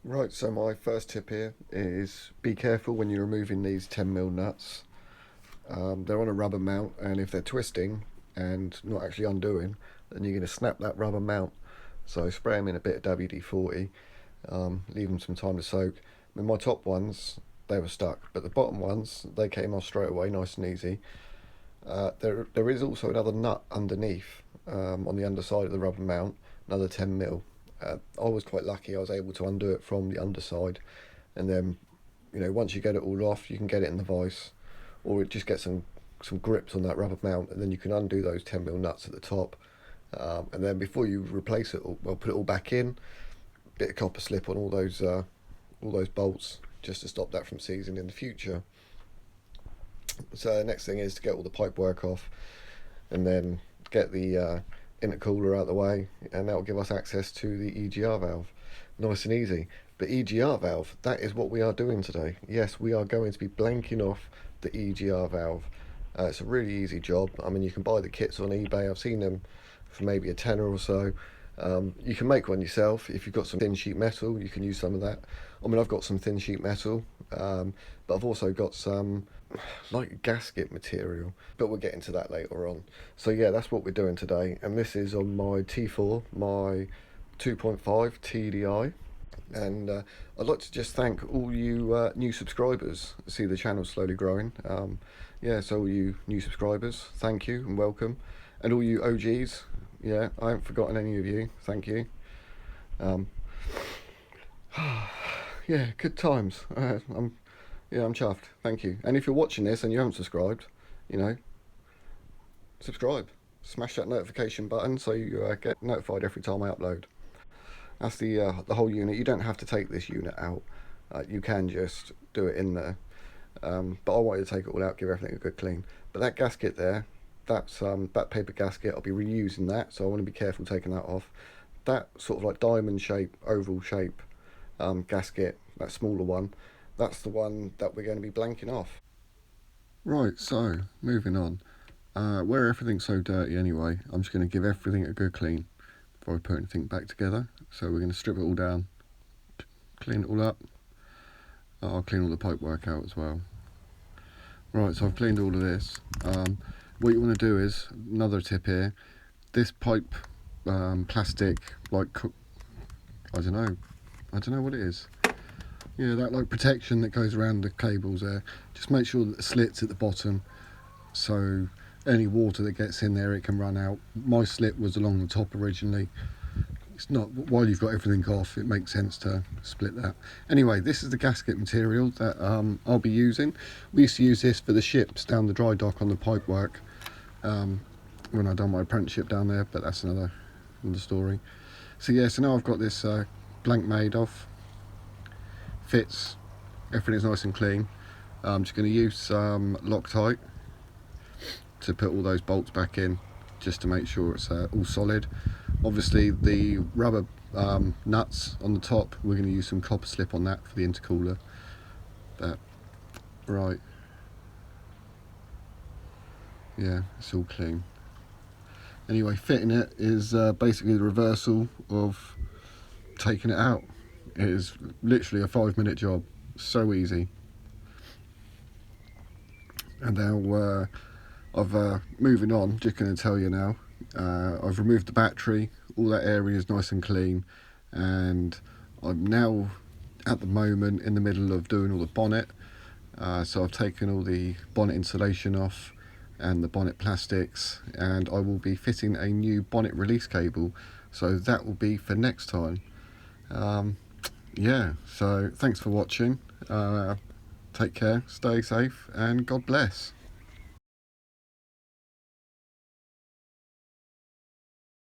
Right, so my first tip here is be careful when you're removing these 10mm nuts. They're on a rubber mount, and if they're twisting and not actually undoing, then you're going to snap that rubber mount. So spray them in a bit of WD-40, leave them some time to soak. With my top ones, they were stuck, but the bottom ones, they came off straight away, nice and easy. There is also another nut underneath, on the underside of the rubber mount, another 10mm. I was quite lucky, I was able to undo it from the underside, and then, once you get it all off, you can get it in the vise, or just get some grips on that rubber mount, and then you can undo those 10mm nuts at the top. And then before you replace it, put it all back in, bit of copper slip on all those bolts, just to stop that from seizing in the future. So the next thing is to get all the pipe work off, and then get the intercooler out of the way, and that will give us access to the EGR valve. Nice and easy. But EGR valve, that is what we are doing today. Yes, we are going to be blanking off the EGR valve. It's a really easy job. I mean, you can buy the kits on eBay. I've seen them for maybe a tenner or so. You can make one yourself. If you've got some thin sheet metal, you can use some of that. I mean, I've got some thin sheet metal, but I've also got some like gasket material, but we'll get into that later on. So yeah, that's what we're doing today, and this is on my T4, my 2.5 TDI. And I'd like to just thank all you new subscribers. I see the channel slowly growing. Yeah, so all you new subscribers, thank you and welcome. And all you OGs, yeah, I haven't forgotten any of you, thank you. Yeah, good times. I'm chuffed, thank you. And if you're watching this and you haven't subscribed, subscribe. Smash that notification button so you get notified every time I upload. That's the whole unit. You don't have to take this unit out. You can just do it in there. But I wanted to take it all out, give everything a good clean. But that gasket there, that's that paper gasket. I'll be reusing that, so I want to be careful taking that off. That sort of like diamond shape, oval shape gasket, that smaller one, that's the one that we're going to be blanking off. Right, so moving on. Where everything's so dirty anyway, I'm just going to give everything a good clean before I put anything back together. So we're going to strip it all down, clean it all up. I'll clean all the pipe work out as well. Right, so I've cleaned all of this. What you want to do is, another tip here, this pipe plastic, like, I don't know what it is. Yeah, that like protection that goes around the cables there. Just make sure that the slit's at the bottom, so any water that gets in there, it can run out. My slit was along the top originally. It's not, while you've got everything off, it makes sense to split that. Anyway, this is the gasket material that I'll be using. We used to use this for the ships down the dry dock on the pipework when I done my apprenticeship down there, but that's another story. So yeah, so now I've got this blank made of. Fits, everything's nice and clean. I'm just going to use some Loctite to put all those bolts back in, just to make sure it's all solid. Obviously the rubber nuts on the top, we're going to use some copper slip on that for the intercooler. But right, yeah, it's all clean. Anyway, fitting it is basically the reversal of taking it out. It is literally a 5-minute job, so easy. And now I've moving on, just going to tell you now, I've removed the battery, all that area is nice and clean, and I'm now at the moment in the middle of doing all the bonnet. So I've taken all the bonnet insulation off and the bonnet plastics, and I will be fitting a new bonnet release cable, so that will be for next time. Yeah, so thanks for watching. Take care, stay safe, and God bless.